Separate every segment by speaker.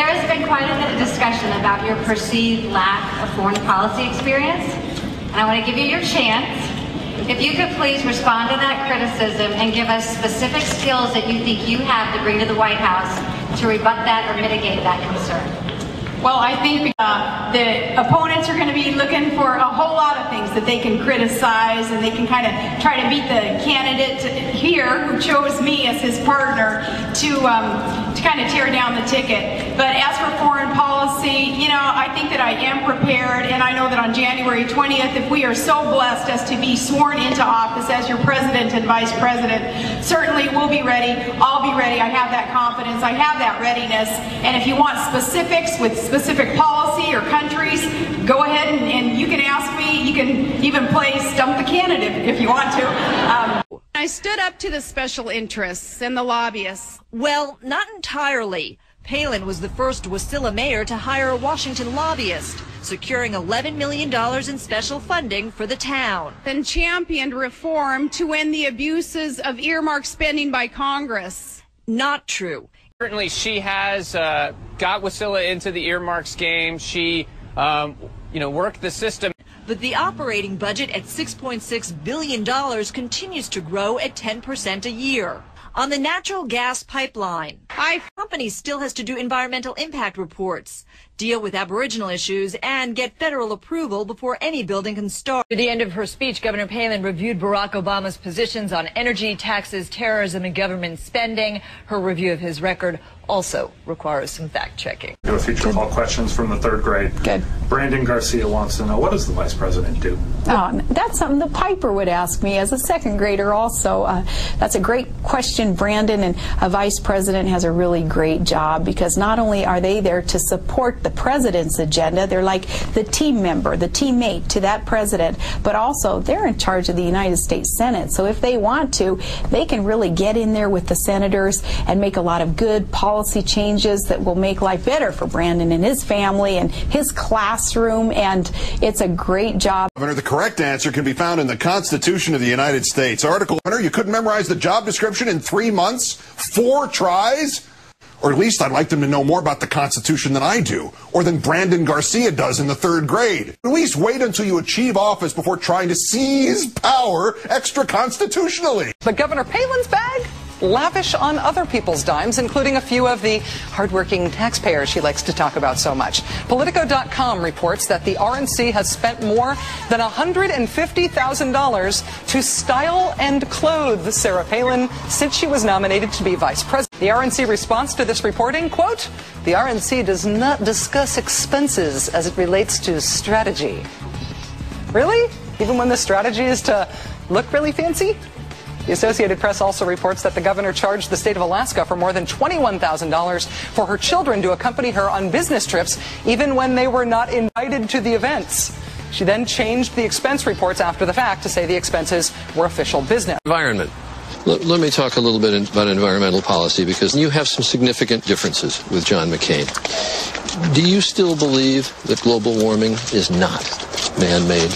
Speaker 1: There has been quite a bit of discussion about your perceived lack of foreign policy experience, and I want to give you your chance. If you could please respond to that criticism and give us specific skills that you think you have to bring to the White House to rebut that or mitigate that concern.
Speaker 2: Well, I think the opponents are going to be looking for a whole lot of things that they can criticize, and they can kind of try to beat the candidate here who chose me as his partner to kind of tear down the ticket. But as for foreign policy, you know, I think that I am prepared, and I know that on January 20th, if we are so blessed as to be sworn into office as your president and vice president, certainly we'll be ready. I'll be ready. I have that confidence. I have that readiness. And if you want specifics with specific policy or countries, go ahead and you can ask me. You can even play Stump the Candidate if you want to.
Speaker 3: I stood up to the special interests and the lobbyists.
Speaker 4: Well, not entirely. Palin was the first Wasilla mayor to hire a Washington lobbyist, securing $11 million in special funding for the town.
Speaker 3: And championed reform to end the abuses of earmark spending by Congress.
Speaker 4: Not true.
Speaker 5: Certainly, she has got Wasilla into the earmarks game. She, worked the system.
Speaker 4: But the operating budget at $6.6 billion continues to grow at 10% a year. On the natural gas pipeline, the company still has to do environmental impact reports, deal with Aboriginal issues, and get federal approval before any building can start. At the end of her speech, Governor Palin reviewed Barack Obama's positions on energy, taxes, terrorism, and government spending. Her review of his record also requires some fact-checking.
Speaker 6: We have a feature called Questions from the Third Grade.
Speaker 7: Good.
Speaker 6: Brandon Garcia wants to know, what does the vice president do?
Speaker 7: That's something the Piper would ask me as a second grader also. That's a great question, Brandon, and a vice president has a really great job because not only are they there to support the president's agenda, they're like the team member, the teammate to that president, but also they're in charge of the United States Senate. So if they want to, they can really get in there with the senators and make a lot of good policy changes that will make life better for Brandon and his family and his classroom, and it's a great job.
Speaker 8: Governor, the correct answer can be found in the Constitution of the United States. Article, you couldn't memorize the job description in 3 months? 4 tries? Or at least I'd like them to know more about the Constitution than I do, or than Brandon Garcia does in the 3rd grade. At least wait until you achieve office before trying to seize power extra-constitutionally.
Speaker 9: But Governor Palin's bag? Lavish on other people's dimes, including a few of the hardworking taxpayers she likes to talk about so much. Politico.com reports that the RNC has spent more than $150,000 to style and clothe Sarah Palin since she was nominated to be vice president. The RNC response to this reporting, quote, "The RNC does not discuss expenses as it relates to strategy." Really? Even when the strategy is to look really fancy? The Associated Press also reports that the governor charged the state of Alaska for more than $21,000 for her children to accompany her on business trips, even when they were not invited to the events. She then changed the expense reports after the fact to say the expenses were official business.
Speaker 10: Environment. Let me talk a little bit about environmental policy, because you have some significant differences with John McCain. Do you still believe that global warming is not man-made?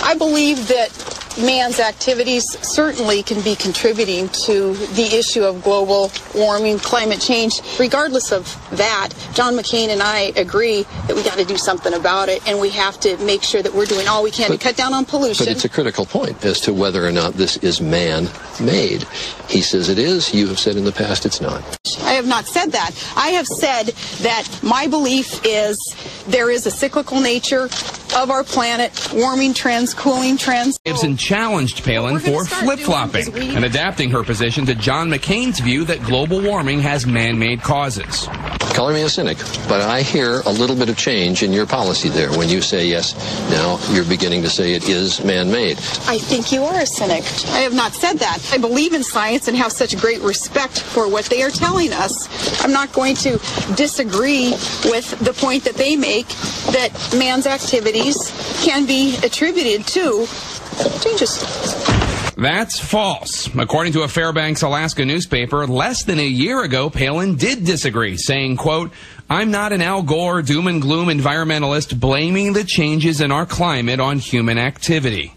Speaker 11: I believe that man's activities certainly can be contributing to the issue of global warming, climate change. Regardless of that, John McCain and I agree that we got to do something about it, and we have to make sure that we're doing all we can to cut down on pollution.
Speaker 10: But it's a critical point as to whether or not this is man-made. He says it is. You have said in the past it's not.
Speaker 11: I have not said that. I have said that my belief is there is a cyclical nature of our planet, warming trends, cooling trends.
Speaker 12: Gibson challenged Palin for flip-flopping and adapting her position to John McCain's view that global warming has man-made causes.
Speaker 10: Color me a cynic, but I hear a little bit of change in your policy there when you say yes, now you're beginning to say it is man-made.
Speaker 11: I think you are a cynic. I have not said that. I believe in science and have such great respect for what they are telling us. I'm not going to disagree with the point that they make that man's activities can be attributed to changes.
Speaker 12: That's false. According to a Fairbanks, Alaska newspaper, less than a year ago, Palin did disagree, saying, quote, "I'm not an Al Gore doom and gloom environmentalist blaming the changes in our climate on human activity."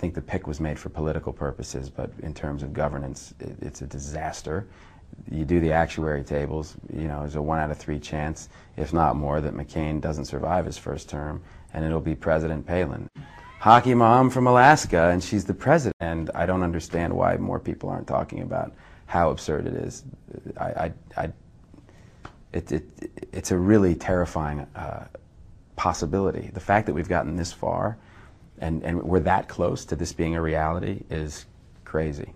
Speaker 13: think the pick was made for political purposes, but in terms of governance, it's a disaster. You do the actuary tables, you know, there's a 1 out of 3 chance, if not more, that McCain doesn't survive his first term, and it'll be President Palin. Hockey mom from Alaska, and she's the president, and I don't understand why more people aren't talking about how absurd it is. It's a really terrifying possibility. The fact that we've gotten this far and we're that close to this being a reality is crazy.